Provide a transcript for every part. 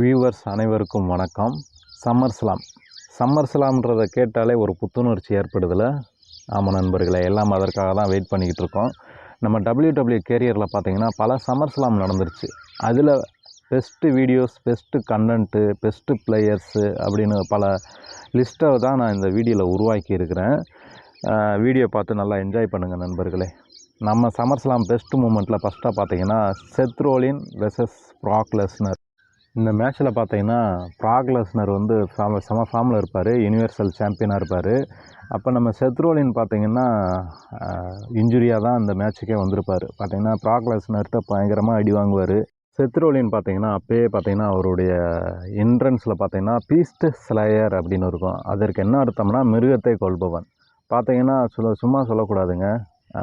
Viewers அனைவருக்கும் வணக்கம். Summer ஸ்லாம்ன்றதை கேட்டாலே ஒரு புத்துணர்ச்சி ஏற்படுதில்ல? ஆமாம் நண்பர்களே, எல்லாம் அதற்காக தான் வெயிட் பண்ணிக்கிட்டு இருக்கோம். நம்ம WWE கேரியரில் பார்த்திங்கன்னா பல சம்மர் ஸ்லாம் நடந்துருச்சு. அதில் best videos, best content, best players அப்படின்னு பல லிஸ்ட்டை தான் நான் இந்த வீடியோவில் உருவாக்கி இருக்கிறேன். வீடியோ பார்த்து நல்லா என்ஜாய் பண்ணுங்கள் நண்பர்களே. நம்ம சம்மர் ஸ்லாம் பெஸ்ட் மூமெண்ட்டில் ஃபஸ்ட்டாக பார்த்திங்கன்னா செத் ரோலின் வெர்சஸ் ப்ராக் லெஸ்னர். இந்த மேட்ச்சில் பார்த்தீங்கன்னா ப்ராக் லெஸ்னர் வந்து செம ஃபார்மில் இருப்பார், யூனிவர்சல் சாம்பியனாக இருப்பார். அப்போ நம்ம செத் ரோலின் பார்த்திங்கன்னா இன்ஜுரியாக தான் இந்த மேட்ச்சுக்கே வந்திருப்பார். பார்த்திங்கன்னா ப்ராக் லெஸ்னர்கிட்ட பயங்கரமாக அடி வாங்குவார். செத் ரோலின் பார்த்திங்கன்னா அப்போயே பார்த்திங்கன்னா அவருடைய என்ட்ரன்ஸில் பார்த்திங்கன்னா பீஸ்ட் ஸ்லேயர் அப்படின்னு இருக்கும். அதற்கு என்ன அர்த்தம்னா மிருகத்தை கொல்பவன். பார்த்திங்கன்னா சும்மா சொல்லக்கூடாதுங்க.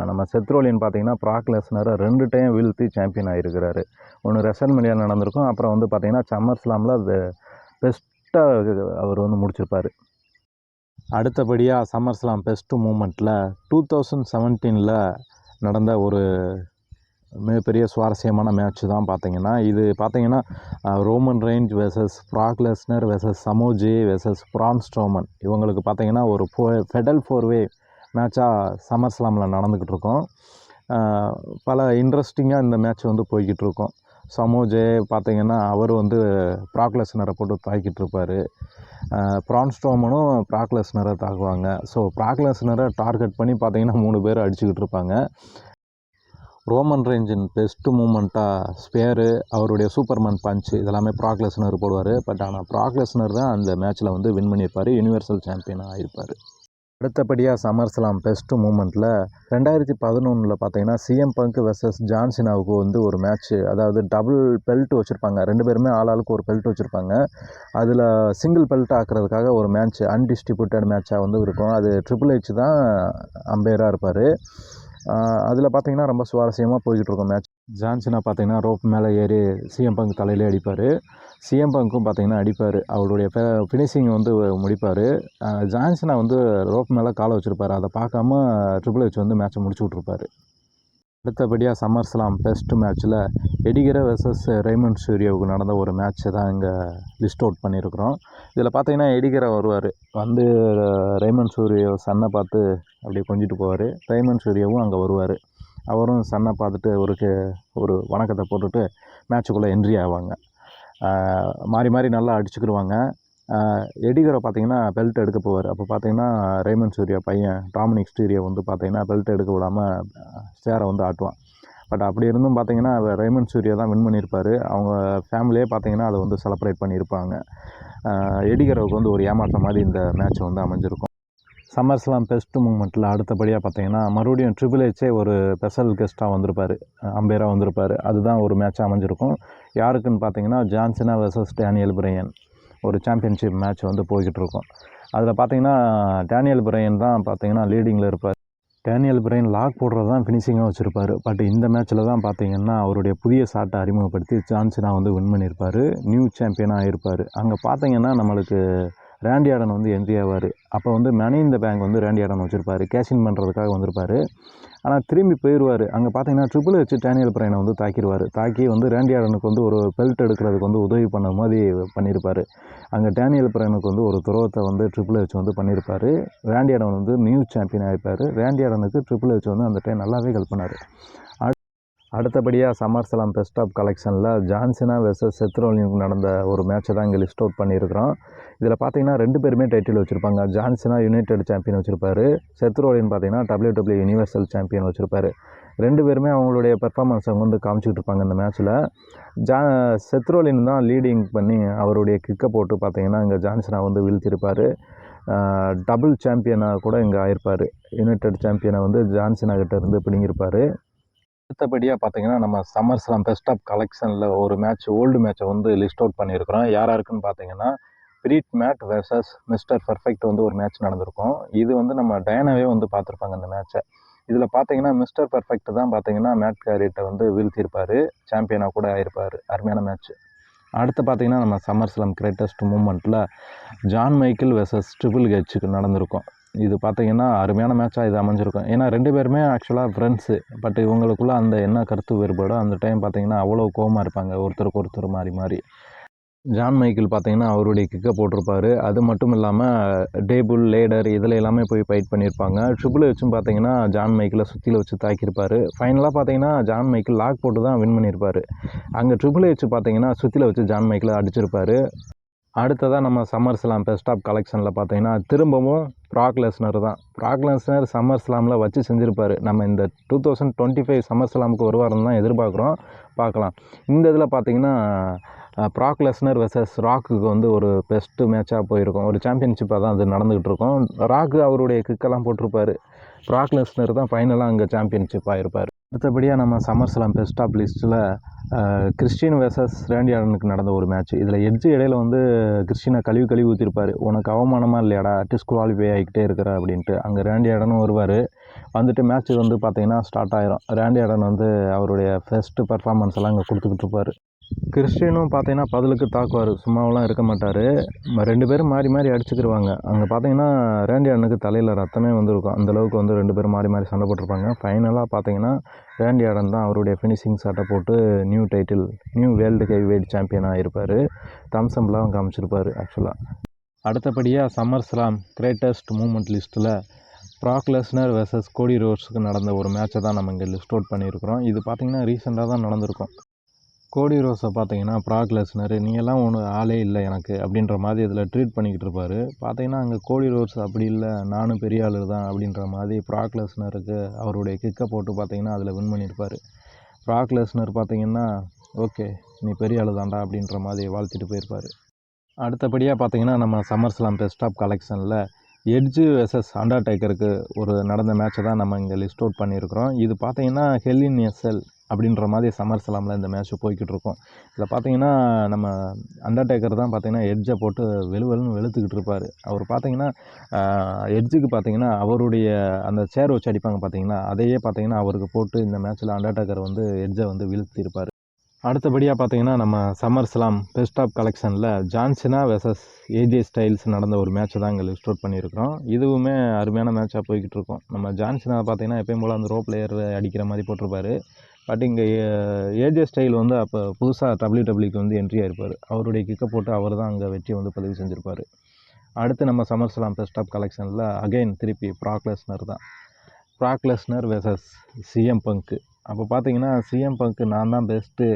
நம்ம செத் ரோலின் பார்த்திங்கன்னா ப்ராக் லெஸ்னரை 2 டைம் வீழ்த்தி சாம்பியன் ஆகிருக்கிறாரு. ஒன்று ரெசல்மேனியா நடந்திருக்கும், அப்புறம் வந்து பார்த்திங்கன்னா சம்மர் ஸ்லாமில் பெஸ்ட்டாக அவர் வந்து முடிச்சிருப்பார். அடுத்தபடியாக சம்மர் ஸ்லாம் பெஸ்ட்டு மூமெண்ட்டில் 2017 நடந்த ஒரு மிகப்பெரிய சுவாரஸ்யமான மேட்ச் தான் பார்த்திங்கன்னா. இது பார்த்திங்கன்னா Roman Reigns versus Brock Lesnar versus Samoa Joe versus Braun Strowman. இவங்களுக்கு பார்த்திங்கன்னா ஒரு ஃபெடல் 4-வே மேட்சாக சம்மர் ஸ்லாமில் நடந்துக்கிட்டு இருக்கோம். பல இன்ட்ரெஸ்டிங்காக இந்த மேட்ச் வந்து போய்கிட்டு இருக்கோம். சமோஜே பார்த்திங்கன்னா அவர் வந்து ப்ராக் லெஸ்னரை போட்டு தாக்கிட்டு இருப்பார். பிரான் ஸ்ட்ரோமனும் ப்ராக் லெஸ்னரை தாக்குவாங்க. ஸோ ப்ராக் லெஸ்னரை டார்கெட் பண்ணி பார்த்திங்கன்னா 3 பேர் அடிச்சுக்கிட்டு இருப்பாங்க. ரோமன் ரெயின்ஸின் பெஸ்ட்டு மூமெண்ட்டாக ஸ்பேரு, அவருடைய சூப்பர்மேன் பஞ்ச் இதெல்லாமே ப்ராக் லெஸ்னர் போடுவார். பட் ஆனால் ப்ராக் லெஸ்னர் தான் அந்த மேட்ச்சில் வந்து வின் பண்ணியிருப்பார், யூனிவர்சல் சாம்பியனாக ஆகியிருப்பார். அடுத்தபடியாக சம்மர் ஸ்லாம் பெஸ்ட்டு மூமெண்ட்டில் 2011 பார்த்திங்கன்னா சிஎம் பங்க் வெர்சஸ் ஜான் சினாவுக்கு வந்து ஒரு மேட்ச்சு, அதாவது டபுள் பெல்ட் வச்சுருப்பாங்க. 2 பேருமே ஆளாளுக்கு ஒரு பெல்ட் வச்சுருப்பாங்க. அதில் சிங்கிள் பெல்ட் ஆக்குறதுக்காக ஒரு மேட்ச், அன்டிஸ்ட்ரிபியூட்டட் மேட்சாக வந்து இருக்கும். அது ட்ரிபிள் ஹெச் தான் அம்பையராக இருப்பார். அதில் பார்த்திங்கன்னா ரொம்ப சுவாரஸ்யமாக போய்கிட்டு இருக்கும் மேட்ச். ஜான் சினா பார்த்திங்கன்னா ரோப் மேலே ஏறி சிஎம் பங்க் தலையிலே அடிப்பார். சிஎம் பங்க்கும் பார்த்திங்கன்னா அடிப்பார். அவருடைய ஃபினிஷிங் வந்து முடிப்பார். ஜான் சினா வந்து ரோப் மேலே காலை வச்சுருப்பார். அதை பார்க்காம ட்ரிபிள் ஹெச் வந்து மேட்ச்சை முடிச்சு விட்ருப்பார். அடுத்தபடியாக சம்மர் ஸ்லாம் பெஸ்ட்டு மேட்ச்சில் எடிகர வெர்சஸ் ரெய்மண்ட் சூரியாவுக்கு நடந்த ஒரு மேட்ச்சை தான் இங்கே லிஸ்ட் அவுட் பண்ணியிருக்கிறோம். இதில் பார்த்திங்கன்னா எடிகரை வருவார், வந்து ரெய்மண்ட் சூரியா சன்னை பார்த்து அப்படியே கொஞ்சிட்டு போவார். ரெய்மண்ட் சூரியாவும் அங்கே வருவார். அவரும் சன்னை பார்த்துட்டு ஒரு வணக்கத்தை போட்டுட்டு மேட்ச்சுக்குள்ளே என்ட்ரி ஆவாங்க. மாறி மாறி நல்லா அடிச்சுக்கிடுவாங்க. எடிகரை பார்த்திங்கன்னா பெல்ட் எடுக்க போவார். அப்போ பார்த்திங்கன்னா ரெய்மண்ட் சூரியா பையன் டாமினிக் ஸ்டீரியோ வந்து பார்த்திங்கன்னா பெல்ட் எடுக்க விடாமல் சேரை வந்து ஆட்டுவான். பட் அப்படி இருந்தும் பார்த்திங்கன்னா ரெய்மண்ட் சூரியா தான் வின் பண்ணியிருப்பார். அவங்க ஃபேமிலியே பார்த்திங்கன்னா அதை வந்து செலிப்ரேட் பண்ணியிருப்பாங்க. எடிகரோவுக்கு வந்து ஒரு ஏமாற்றம் மாதிரி இந்த மேட்ச் வந்து அமைஞ்சிருக்கும். சம்மர் ஸ்லாம் பெஸ்ட்டு மூமெண்ட்டில் அடுத்தபடியாக பார்த்திங்கன்னா மறுபடியும் ட்ரிபிள் ஹெச்சே ஒரு ஸ்பெஷல் கெஸ்ட்டாக வந்திருப்பார், அம்பையராக வந்திருப்பார். அதுதான் ஒரு மேட்சாக அமைஞ்சிருக்கும். யாருக்குன்னு பார்த்திங்கன்னா John Cena versus Daniel Brian ஒரு சாம்பியன்ஷிப் மேட்ச் வந்து போய்கிட்டு இருக்கும். அதில் பார்த்திங்கன்னா டேனியல் பிரையன் தான் பார்த்திங்கன்னா லீடிங்கில் இருப்பார். டேனியல் பிரையன் லாக் போடுறது தான் ஃபினிஷிங்காக வச்சுருப்பார். பட் இந்த மேட்ச்சில் தான் பார்த்திங்கன்னா அவருடைய புதிய ஷாட்டை அறிமுகப்படுத்தி ஜான் சினா வந்து வின் பண்ணியிருப்பார், நியூ சாம்பியனாக ஆகியிருப்பார். அங்கே பார்த்திங்கன்னா நம்மளுக்கு ரேண்டி ஆர்டன் வந்து என்ட்ரி ஆவார். அப்போ வந்து மணி இன் த பேங்க் வந்து ரேண்டி ஆர்டன் வச்சுருப்பார், கேஷின் பண்ணுறதுக்காக வந்திருப்பார். ஆனால் திரும்பி போயிடுவார். அங்கே பார்த்தீங்கன்னா ட்ரிபிள் ஹெச் டேனியல் பிரையனை வந்து தாக்கி வந்து ரேண்டி ஆர்டனுக்கு வந்து ஒரு பெல்ட் எடுக்கிறதுக்கு வந்து உதவி பண்ண மாதிரி பண்ணியிருப்பார். அங்கே டேனியல் பிரையனுக்கு வந்து ஒரு துரோகத்தை வந்து ட்ரிபிள் ஹெச் வந்து பண்ணியிருப்பார். ரேண்டி ஆர்டன் வந்து நியூ சாம்பியன் ஆகிருப்பார். ரேண்டி ஆர்டனுக்கு ட்ரிபிள் ஹெச் வந்து அந்த டைம் நல்லாவே ஹெல்ப் பண்ணார். அடுத்தபடியாக சம்மர் ஸ்லாம் பெஸ்ட் ஆஃப் கலெக்ஷனில் ஜான் சினா வெர்சஸ் செத் ரோலினுக்கு நடந்த ஒரு மேட்சை தான் இங்கே லிஸ்ட் அவுட் பண்ணியிருக்கிறோம். இதில் பார்த்திங்கன்னா 2 பேருமே டைட்டில் வச்சுருப்பாங்க. ஜான் சினா யுனைடெட் சாம்பியன் வச்சுருப்பார். செத் ரோலின் பார்த்திங்கன்னா WWE யூனிவர்சல் சாம்பியன் வச்சுருப்பார். 2 பேருமே அவங்களுடைய பெர்ஃபார்மன்ஸை வந்து காமிச்சிக்கிட்டு இருப்பாங்க இந்த மேட்ச்சில். செத் ரோலின் தான் லீடிங் பண்ணி அவருடைய கிக்கை போட்டு பார்த்திங்கன்னா இங்கே ஜான் சினா வந்து வீழ்த்தியிருப்பார். டபுள் சாம்பியனாக கூட இங்கே ஆயிருப்பார். யுனைடெட் சாம்பியனை வந்து ஜான் சினா கிட்ட இருந்து பிடிங்கிருப்பார். அடுத்தபடியாக பார்த்திங்கன்னா நம்ம சம்மர் ஸ்லாம் பெஸ்ட் ஆஃப் கலெக்ஷனில் ஒரு மேட்ச், ஓல்டு மேட்சை வந்து லிஸ்ட் அவுட் பண்ணியிருக்கிறோம். யாருக்குன்னு பார்த்திங்கன்னா Bret Hart versus mister perfect வந்து ஒரு மேட்ச் நடந்திருக்கும். இது வந்து நம்ம டயனாவே வந்து பார்த்துருப்பாங்க இந்த மேட்சை. இதில் பார்த்திங்கன்னா மிஸ்டர் பர்ஃபெக்ட் தான் பார்த்திங்கன்னா மேட் கேரிட்டை வந்து வீழ்த்தியிருப்பார், சாம்பியனாக கூட ஆயிருப்பார். அருமையான மேட்ச். அடுத்து பார்த்திங்கன்னா நம்ம சம்மர் ஸ்லாம் கிரேட்டஸ்ட் மூமெண்ட்டில் ஜான் மைக்கேல் வெர்சஸ் ட்ரிபிள் ஹெச்சுக்கு நடந்திருக்கும். இது பார்த்திங்கன்னா அருமையான மேட்சாக இது அமைஞ்சிருக்கும். ஏன்னா 2 பேருமே ஆக்சுவலாக ஃப்ரெண்ட்ஸு. பட் இவங்களுக்குள்ளே அந்த என்ன கருத்து வேறுபாடோ அந்த டைம் பார்த்திங்கன்னா அவ்வளோ கோவமாக இருப்பாங்க, ஒருத்தருக்கு ஒருத்தர் மாறி. ஜான் மைக்கேல் பார்த்தீங்கன்னா அவருடைய கிக்கை போட்டிருப்பாரு. அது மட்டும் இல்லாமல் டேபிள், லேடர் இதில் எல்லாமே போய் ஃபைட் பண்ணியிருப்பாங்க. ட்ரிபிள் ஹெச்சும் பார்த்தீங்கன்னா ஜான் மைக்கேலை சுற்றில வச்சு தாக்கியிருப்பார். ஃபைனலாக பார்த்தீங்கன்னா ஜான் மைக்கேல் லாக் போட்டு தான் வின் பண்ணியிருப்பார். அங்கே ட்ரிபிள் ஹெச் பார்த்தீங்கன்னா சுற்றில வச்சு ஜான் மைக்கேலை அடிச்சிருப்பார். அடுத்ததாக நம்ம சம்மர் ஸ்லாம் பெஸ்ட் ஆஃப் கலெக்ஷனில் பார்த்தீங்கன்னா திரும்பவும் ப்ராக் லெஸ்னர் தான். ப்ராக் லெஸ்னர் சம்மர் ஸ்லாமில் வச்சு செஞ்சுருப்பார். நம்ம இந்த 2025 சம்மர் ஸ்லாமுக்கு வருவாருன்னு தான் எதிர்பார்க்குறோம். பார்க்கலாம். இந்த இதில் பார்த்தீங்கன்னா ப்ராக் லெஸ்னர் வெர்சஸ் ராக்குக்கு வந்து ஒரு பெஸ்ட்டு மேட்சாக போயிருக்கும். ஒரு சாம்பியன்ஷிப்பாக தான் அது நடந்துகிட்டு இருக்கும். ராக்கு அவருடைய கிக்கெல்லாம் போட்டிருப்பார். ப்ராக் லெஸ்னர் தான் ஃபைனலாக அங்கே சாம்பியன்ஷிப் ஆகிருப்பார். அடுத்தபடியாக நம்ம சம்மர் ஸ்லாம் பெஸ்ட் ஆஃப் லிஸ்ட்டில் கிறிஸ்டின் வெர்சஸ் ரேண்டி ஆர்டனுக்கு நடந்த ஒரு மேட்ச். இதில் எட்ஜு இடையில வந்து கிறிஸ்டினை கழுவி ஊற்றிருப்பார். உனக்கு அவமானமாக இல்லையாடா டிஸ்குவாலிஃபை ஆகிக்கிட்டே இருக்கிற அப்படின்ட்டு. அங்கே ரேண்டி ஆர்டனும் வருவார். வந்துட்டு மேட்ச்சு வந்து பார்த்திங்கன்னா ஸ்டார்ட் ஆயிரும். ரேண்டி ஆர்டன் வந்து அவருடைய ஃபஸ்ட்டு பர்ஃபார்மன்ஸ் எல்லாம் இங்கே கொடுத்துக்கிட்டு இருப்பார். கிறிஸ்டினும் பார்த்தீங்கன்னா பதிலுக்கு தாக்குவார். சும்மாவெல்லாம் இருக்க மாட்டார். 2 பேரும் மாறி மாறி அடிச்சுக்கிடுவாங்க. அங்கே பார்த்தீங்கன்னா ரேண்டி ஆர்டனுக்கு தலையில் ரத்தமே வந்துருக்கும். அந்தளவுக்கு வந்து 2 பேரும் மாறி மாறி சண்டை போட்டிருப்பாங்க. ஃபைனலாக பார்த்தீங்கன்னா ரேண்டி ஆர்டன் தான் அவருடைய ஃபினிஷிங் ஷாட்டை போட்டு நியூ வேர்ல்டு ஹெவிவெயிட் சாம்பியனாக இருப்பார். தம்சம்லாம் காமிச்சிருப்பார் ஆக்சுவலாக. அடுத்தபடியாக சம்மர் ஸ்லாம் கிரேட்டஸ்ட் மூமெண்ட் லிஸ்ட்டில் ப்ராக் லெஸ்னர் வெர்சஸ் கோடி ரோட்ஸுக்கு நடந்த ஒரு மேட்சை தான் நம்ம இங்கே லிஸ்ட் அவுட் பண்ணியிருக்கிறோம். இது பார்த்திங்கன்னா ரீசெண்டாக தான் நடந்திருக்கும். கோடி ரோஸை பார்த்தீங்கன்னா ப்ராக் லெஸ்னர் நீ எல்லாம் ஆளே இல்லை எனக்கு அப்படின்ற மாதிரி இதில் ட்ரீட் பண்ணிக்கிட்டு இருப்பார். பார்த்தீங்கன்னா அங்கே கோடி ரோஸ் அப்படி இல்லை, நானும் பெரிய ஆளு தான் அப்படின்ற மாதிரி ப்ராக் லெஸ்னருக்கு அவருடைய கிக்கை போட்டு பார்த்தீங்கன்னா அதில் வின் பண்ணியிருப்பார். ப்ராக் லெஸ்னர் பார்த்தீங்கன்னா ஓகே நீ பெரிய ஆளு தான்டா அப்படின்ற மாதிரி வாழ்த்திட்டு போயிருப்பார். அடுத்தபடியாக பார்த்தீங்கன்னா நம்ம சம்மர் ஸ்லாம் பெஸ்ட் ஆஃப் கலெக்ஷனில் எட்ஜு வெர்சஸ் அண்டர்டேக்கருக்கு ஒரு நடந்த மேட்சை தான் நம்ம இங்கே லிஸ்ட் அவுட் பண்ணியிருக்கிறோம். இது பார்த்தீங்கன்னா ஹெல் இன் எ செல் அப்படின்ற மாதிரி சம்மர் ஸ்லாமில் இந்த மேட்ச்சு போய்கிட்டு இருக்கும். இதில் பார்த்தீங்கன்னா நம்ம அண்டர்டேக்கர் தான் பார்த்தீங்கன்னா எட்ஜை போட்டு வெளுவெலுன்னு வெளுத்துக்கிட்டு இருப்பார். அவர் பார்த்தீங்கன்னா எட்ஜுக்கு பார்த்தீங்கன்னா அவருடைய அந்த சேர் வச்சு அடிப்பாங்க பார்த்தீங்கன்னா, அதையே பார்த்தீங்கன்னா அவருக்கு போட்டு இந்த மேட்ச்சில் அண்டர்டேக்கர் வந்து எட்ஜை வந்து வீழ்த்தியிருப்பார். அடுத்தபடியாக பார்த்தீங்கன்னா நம்ம சம்மர் ஸ்லாம் பெஸ்ட் ஆஃப் கலெக்ஷனில் John Cena versus AJ Styles நடந்த ஒரு மேட்ச்சை தான் இங்கே லிஸ்ட் அவுட் பண்ணியிருக்கிறோம். இதுவுமே அருமையான மேட்சாக போய்கிட்டு இருக்கும். நம்ம ஜான் சினா பார்த்தீங்கன்னா எப்பயும் போல் அந்த ரோப் பிளேயர் அடிக்கிற மாதிரி போட்டிருப்பாரு. பட் இங்கே ஏஜே ஸ்டைல் வந்து அப்போ புதுசாக டபிள்யூடபிள்யூக்கு வந்து என்ட்ரி ஆகிருப்பார். அவருடைய கிக்கை போட்டு அவர் தான் அங்கே வெற்றி வந்து பதிவு செஞ்சுருப்பார். அடுத்து நம்ம சம்மர் ஸ்லாம் பெஸ்ட் ஆஃப் கலெக்ஷனில் அகைன் திருப்பி ப்ராக் லெஸ்னர் தான். ப்ராக் லெஸ்னர் வெர்சஸ் சிஎம் பங்க்கு. அப்போ பார்த்தீங்கன்னா சிஎம் பங்க்கு நான் தான் பெஸ்ட்டு,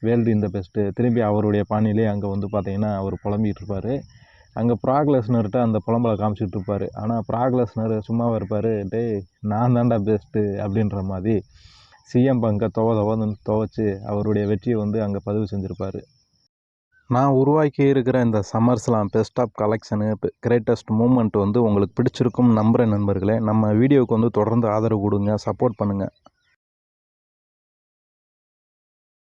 வேர்ல்டு இந்த பெஸ்ட்டு, திரும்பி அவருடைய பாணியிலே அங்கே வந்து பார்த்தீங்கன்னா அவர் புலம்பிகிட்டு இருப்பார். அங்கே ப்ராக் லெஸ்னர்கிட்ட அந்த புலம்பலை காமிச்சிட்டு இருப்பார். ஆனால் ப்ராக் லெஸ்னர் சும்மாவாக இருப்பார். டேய் நான் தான்டா பெஸ்ட்டு அப்படின்ற மாதிரி சிஎம் பங்கை துவச்சி அவருடைய வெற்றியை வந்து அங்கே பதிவு செஞ்சுருப்பார். நான் உருவாக்கி இருக்கிற இந்த summer slam best of collection greatest moment வந்து உங்களுக்கு பிடிச்சிருக்கும் நம்புகிறேன் நண்பர்களே. நம்ம வீடியோவுக்கு வந்து தொடர்ந்து ஆதரவு கொடுங்க, சப்போர்ட் பண்ணுங்கள்.